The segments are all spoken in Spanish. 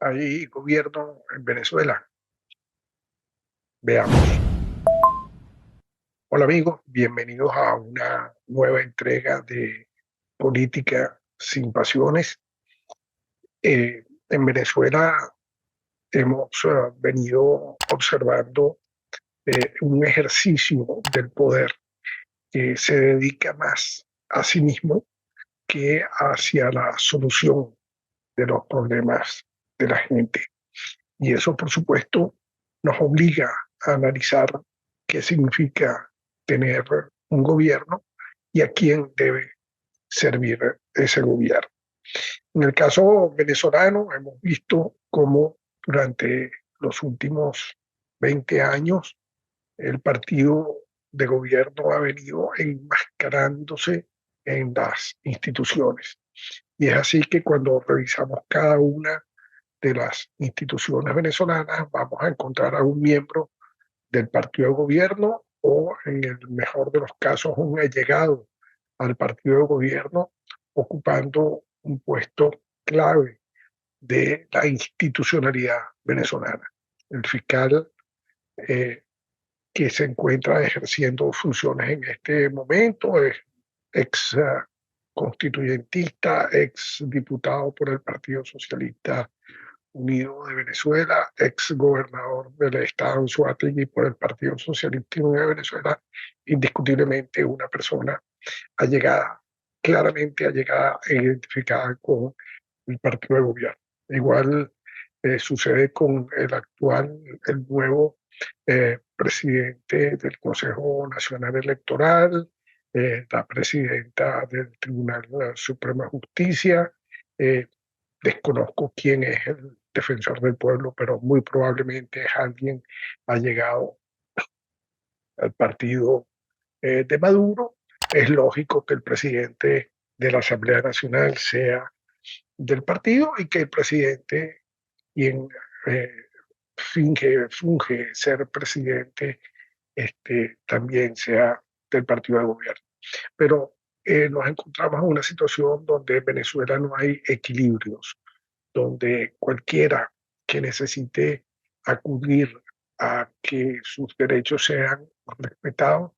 ¿Hay gobierno en Venezuela? Veamos. Hola amigos, bienvenidos a una nueva entrega de Política sin Pasiones. En Venezuela hemos venido observando un ejercicio del poder que se dedica más a sí mismo que hacia la solución de los problemas de la gente. Y eso, por supuesto, nos obliga a analizar qué significa tener un gobierno y a quién debe servir ese gobierno. En el caso venezolano, hemos visto cómo durante los últimos 20 años el partido de gobierno ha venido enmascarándose en las instituciones. Y es así que cuando revisamos cada una de las instituciones venezolanas, vamos a encontrar a un miembro del partido de gobierno o, en el mejor de los casos, un allegado al partido de gobierno ocupando un puesto clave de la institucionalidad venezolana. El fiscal eh, que se encuentra ejerciendo funciones en este momento es ex constituyentista, ex diputado por el Partido Socialista Unido de Venezuela, ex gobernador del estado Anzoátegui por el Partido Socialista Unido de Venezuela, indiscutiblemente una persona allegada, claramente allegada e identificada con el partido de gobierno. Igual sucede con el actual, el nuevo presidente del Consejo Nacional Electoral, la presidenta del Tribunal Supremo de Justicia. eh, Desconozco quién es el defensor del pueblo, pero muy probablemente es alguien allegado al partido de Maduro. Es lógico que el presidente de la Asamblea Nacional sea del partido y que el presidente, quien eh, funge ser presidente, también sea del partido de gobierno. Pero nos encontramos en una situación donde en Venezuela no hay equilibrios, donde cualquiera que necesite acudir a que sus derechos sean respetados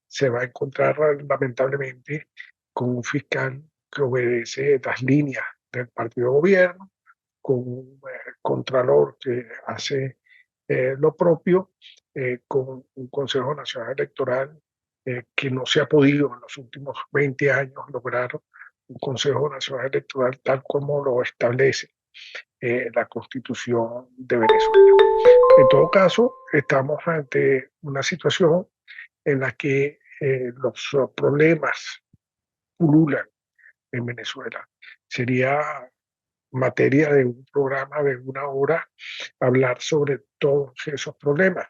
se va a encontrar lamentablemente con un fiscal que obedece las líneas del partido de gobierno, con un contralor que hace lo propio, con un Consejo Nacional Electoral que no se ha podido en los últimos 20 años lograr un Consejo Nacional Electoral tal como lo establece la Constitución de Venezuela. En todo caso, estamos ante una situación en la que los problemas pululan en Venezuela. Sería materia de un programa de una hora hablar sobre todos esos problemas.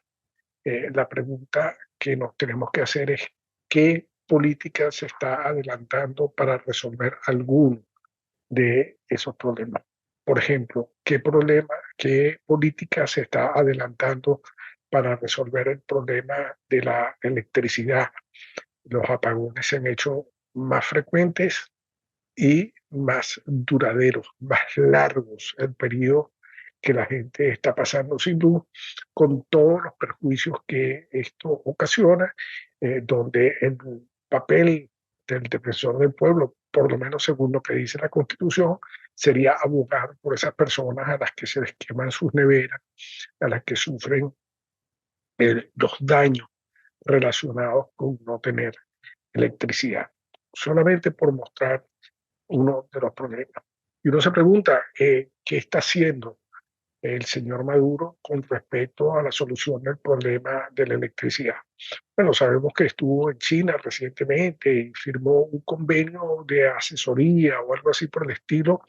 La pregunta que nos tenemos que hacer es qué política se está adelantando para resolver alguno de esos problemas. Por ejemplo, qué política se está adelantando para resolver el problema de la electricidad? Los apagones se han hecho más frecuentes y más duraderos, más largos el periodo que la gente está pasando sin luz, con todos los perjuicios que esto ocasiona, donde el papel del defensor del pueblo, por lo menos según lo que dice la Constitución, sería abogar por esas personas a las que se les queman sus neveras, a las que sufren los daños relacionados con no tener electricidad, solamente por mostrar uno de los problemas. Y uno se pregunta, ¿qué está haciendo el señor Maduro con respecto a la solución del problema de la electricidad? Bueno, sabemos que estuvo en China recientemente y firmó un convenio de asesoría o algo así por el estilo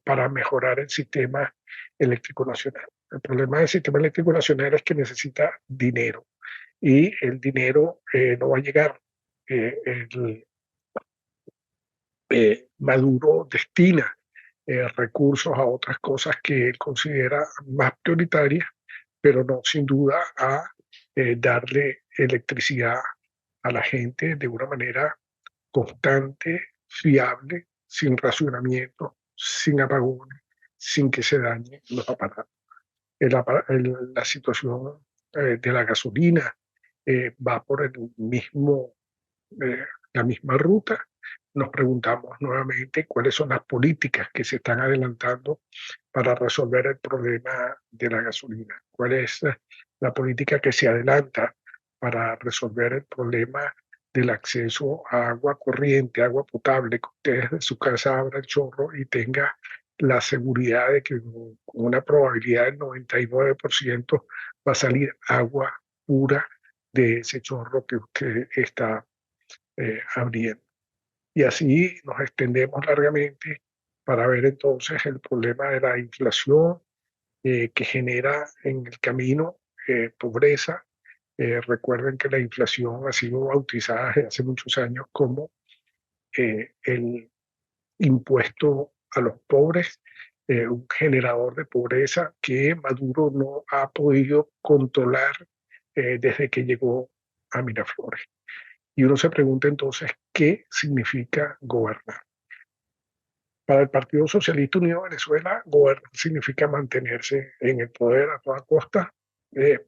para mejorar el sistema eléctrico nacional. El problema del sistema eléctrico nacional es que necesita dinero y el dinero no va a llegar. El Maduro destina recursos a otras cosas que él considera más prioritarias, pero no sin duda a darle electricidad a la gente de una manera constante, fiable, sin racionamiento, sin apagones, sin que se dañen los aparatos. La situación de la gasolina va por eh, la misma ruta. Nos preguntamos nuevamente cuáles son las políticas que se están adelantando para resolver el problema de la gasolina. ¿Cuál es la política que se adelanta para resolver el problema del acceso a agua corriente, agua potable, que usted desde su casa abra el chorro y tenga la seguridad de que con una probabilidad del 99% va a salir agua pura de ese chorro que usted está abriendo? Y así nos extendemos largamente para ver entonces el problema de la inflación que genera en el camino pobreza. Recuerden que la inflación ha sido bautizada desde hace muchos años como el impuesto a los pobres, un generador de pobreza que Maduro no ha podido controlar desde que llegó a Miraflores. Y uno se pregunta entonces, ¿qué significa gobernar? Para el Partido Socialista Unido de Venezuela, gobernar significa mantenerse en el poder a toda costa,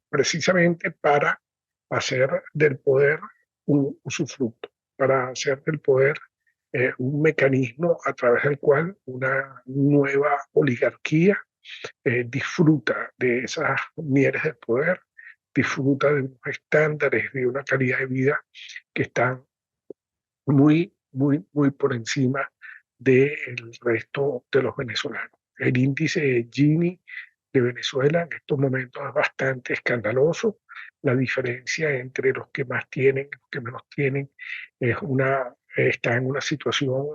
precisamente para hacer del poder un usufructo, para hacer del poder un mecanismo a través del cual una nueva oligarquía disfruta de esas mieles del poder, disfruta de unos estándares de una calidad de vida que están muy por encima del resto de los venezolanos. El índice de Gini de Venezuela en estos momentos es bastante escandaloso. La diferencia entre los que más tienen y los que menos tienen está en una situación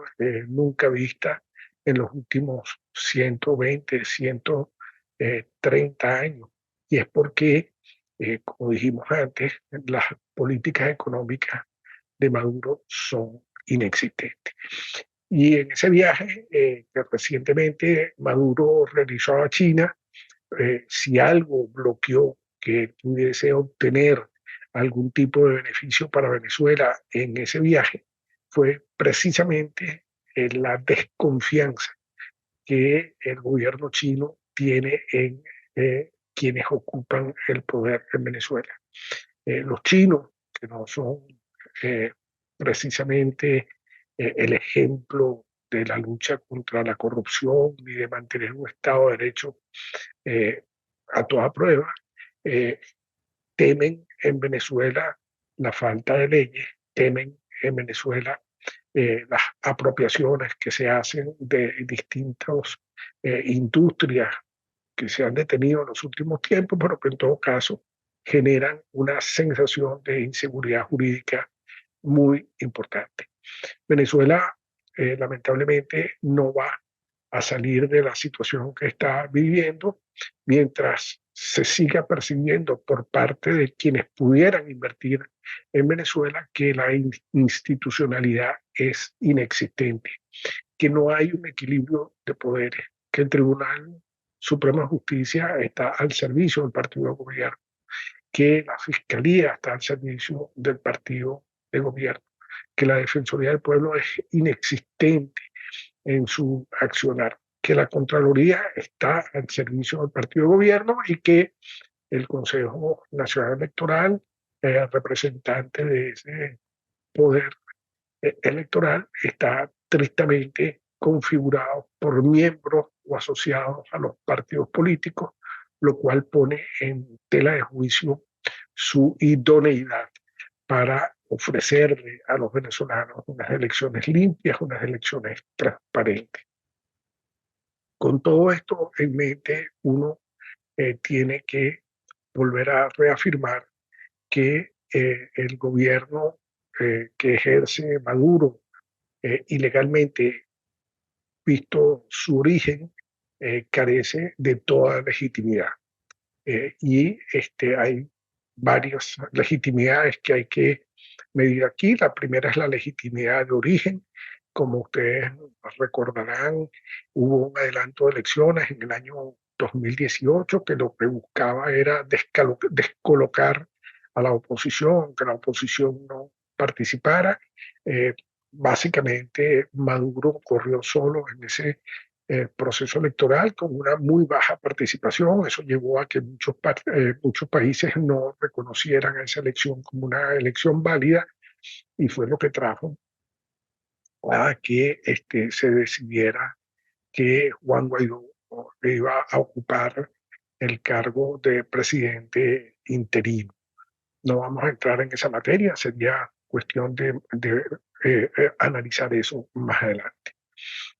nunca vista en los últimos 120, 130 años. Y es porque, como dijimos antes, las políticas económicas de Maduro son inexistentes. Y en ese viaje que recientemente Maduro realizó a China, si algo bloqueó que pudiese obtener algún tipo de beneficio para Venezuela en ese viaje, fue precisamente la desconfianza que el gobierno chino tiene en quienes ocupan el poder en Venezuela. Los chinos, que no son eh, precisamente el ejemplo de la lucha contra la corrupción ni de mantener un Estado de Derecho eh, a toda prueba, eh, temen en Venezuela la falta de leyes, temen en Venezuela las apropiaciones que se hacen de distintas industrias que se han detenido en los últimos tiempos, pero que en todo caso generan una sensación de inseguridad jurídica muy importante. Venezuela, lamentablemente, no va a salir de la situación que está viviendo mientras se siga percibiendo por parte de quienes pudieran invertir en Venezuela que la institucionalidad es inexistente, que no hay un equilibrio de poderes, que el Tribunal Supremo de Justicia está al servicio del partido de gobierno, que la Fiscalía está al servicio del partido de gobierno, que la Defensoría del Pueblo es inexistente en su accionar, que la Contraloría está al servicio del partido de gobierno y que el Consejo Nacional Electoral, representante de ese poder electoral, está tristemente configurado por miembros o asociados a los partidos políticos, lo cual pone en tela de juicio su idoneidad para ofrecerle a los venezolanos unas elecciones limpias, unas elecciones transparentes. Con todo esto en mente, uno tiene que volver a reafirmar que el gobierno que ejerce Maduro ilegalmente, visto su origen, carece de toda legitimidad. Hay varias legitimidades que hay que medir aquí. La primera es la legitimidad de origen. Como ustedes recordarán, hubo un adelanto de elecciones en el año 2018 que lo que buscaba era descolocar a la oposición, que la oposición no participara. Eh, Básicamente Maduro corrió solo en ese proceso electoral con una muy baja participación. Eso llevó a que muchos países no reconocieran a esa elección como una elección válida y fue lo que trajo a que se decidiera que Juan Guaidó iba a ocupar el cargo de presidente interino. No vamos a entrar en esa materia, sería cuestión de analizar eso más adelante.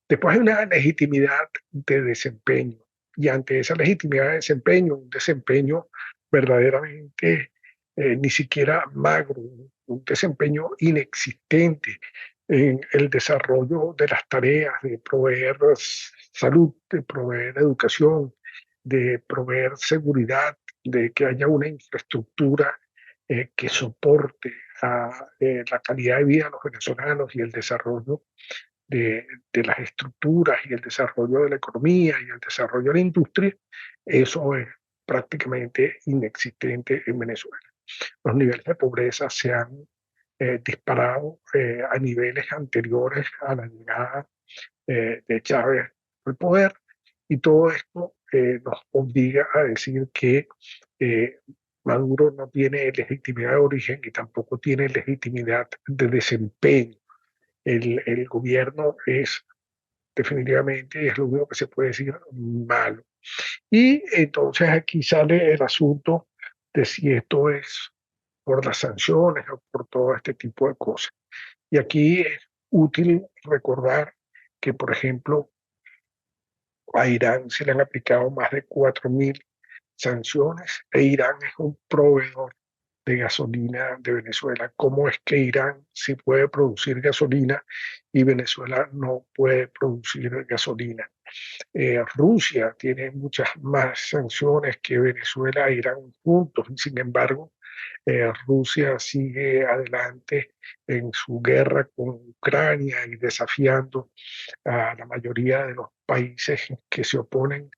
Después hay una legitimidad de desempeño y ante esa legitimidad de desempeño, un desempeño verdaderamente ni siquiera magro, un desempeño inexistente en el desarrollo de las tareas de proveer salud, de proveer educación, de proveer seguridad, de que haya una infraestructura que soporte la calidad de vida de los venezolanos y el desarrollo de las estructuras y el desarrollo de la economía y el desarrollo de la industria, eso es prácticamente inexistente en Venezuela. Los niveles de pobreza se han disparado a niveles anteriores a la llegada de Chávez al poder y todo esto nos obliga a decir que eh, Maduro no tiene legitimidad de origen y tampoco tiene legitimidad de desempeño. El gobierno es definitivamente, es lo único que se puede decir, malo. Y entonces aquí sale el asunto de si esto es por las sanciones o por todo este tipo de cosas. Y aquí es útil recordar que, por ejemplo, a Irán se le han aplicado más de 4.000 sanciones e Irán es un proveedor de gasolina de Venezuela. ¿Cómo es que Irán sí puede producir gasolina y Venezuela no puede producir gasolina? Rusia tiene muchas más sanciones que Venezuela e Irán juntos y sin embargo Rusia sigue adelante en su guerra con Ucrania y desafiando a la mayoría de los países que se oponen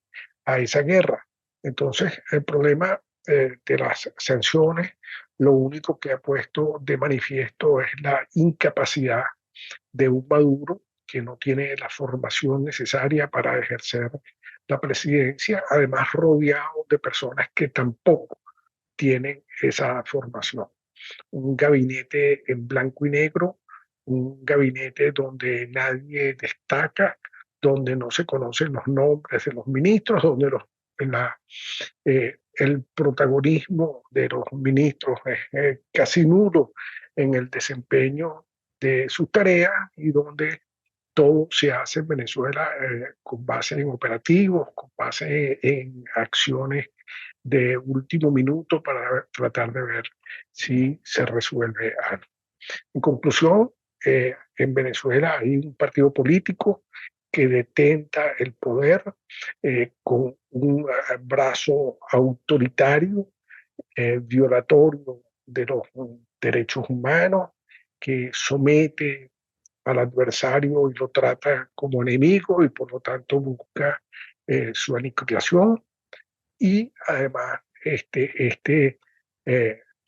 a esa guerra. Entonces, el problema de las sanciones, lo único que ha puesto de manifiesto es la incapacidad de un Maduro que no tiene la formación necesaria para ejercer la presidencia, además rodeado de personas que tampoco tienen esa formación. Un gabinete en blanco y negro, un gabinete donde nadie destaca, donde no se conocen los nombres de los ministros, donde el protagonismo de los ministros es casi nulo en el desempeño de sus tareas y donde todo se hace en Venezuela con base en operativos, con base en acciones de último minuto para tratar de ver si se resuelve algo. En conclusión, en Venezuela hay un partido político que detenta el poder con un brazo autoritario, violatorio de los derechos humanos, que somete al adversario y lo trata como enemigo y por lo tanto busca su aniquilación y además este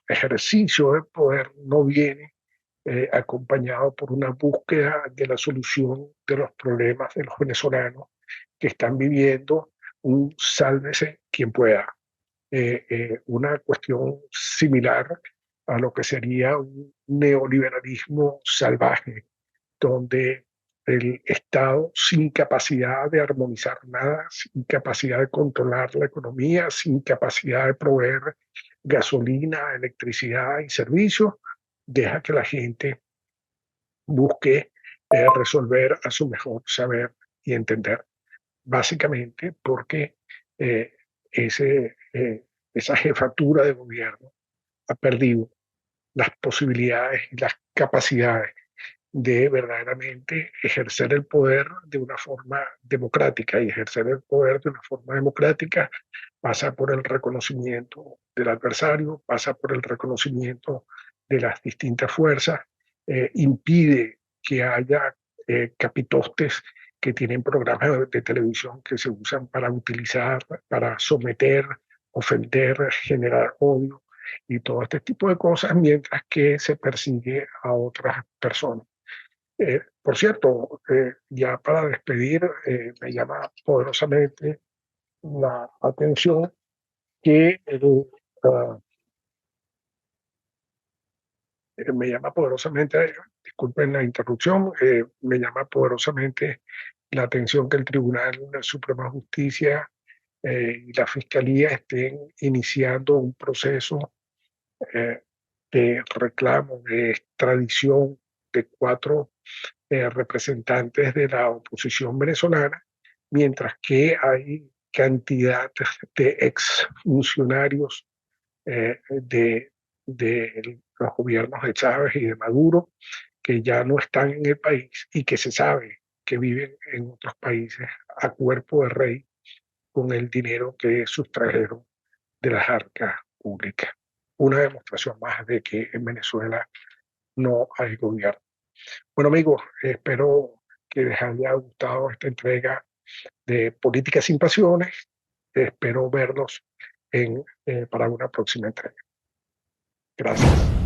ejercicio de poder no viene acompañado por una búsqueda de la solución de los problemas de los venezolanos que están viviendo un sálvese quien pueda. Una cuestión similar a lo que sería un neoliberalismo salvaje, donde el Estado, sin capacidad de armonizar nada, sin capacidad de controlar la economía, sin capacidad de proveer gasolina, electricidad y servicios, deja que la gente busque resolver a su mejor saber y entender, básicamente porque eh, ese, esa jefatura de gobierno ha perdido las posibilidades y las capacidades de verdaderamente ejercer el poder de una forma democrática. Y ejercer el poder de una forma democrática pasa por el reconocimiento del adversario, pasa por el reconocimiento de las distintas fuerzas, impide que haya capitostes que tienen programas de televisión que se usan para utilizar, para someter, ofender, generar odio y todo este tipo de cosas, mientras que se persigue a otras personas. Por cierto, ya para despedir, me llama poderosamente la atención que ah, me llama poderosamente, disculpen la interrupción, me llama poderosamente la atención que el Tribunal de Suprema Justicia y la Fiscalía estén iniciando un proceso eh, de reclamo, de extradición de cuatro representantes de la oposición venezolana, mientras que hay cantidad de exfuncionarios de los gobiernos de Chávez y de Maduro que ya no están en el país y que se sabe que viven en otros países a cuerpo de rey con el dinero que sustrajeron de las arcas públicas. Una demostración más de que en Venezuela no hay gobierno. Bueno, amigos, espero que les haya gustado esta entrega de Políticas sin Pasiones. Espero verlos para una próxima entrega. Gracias.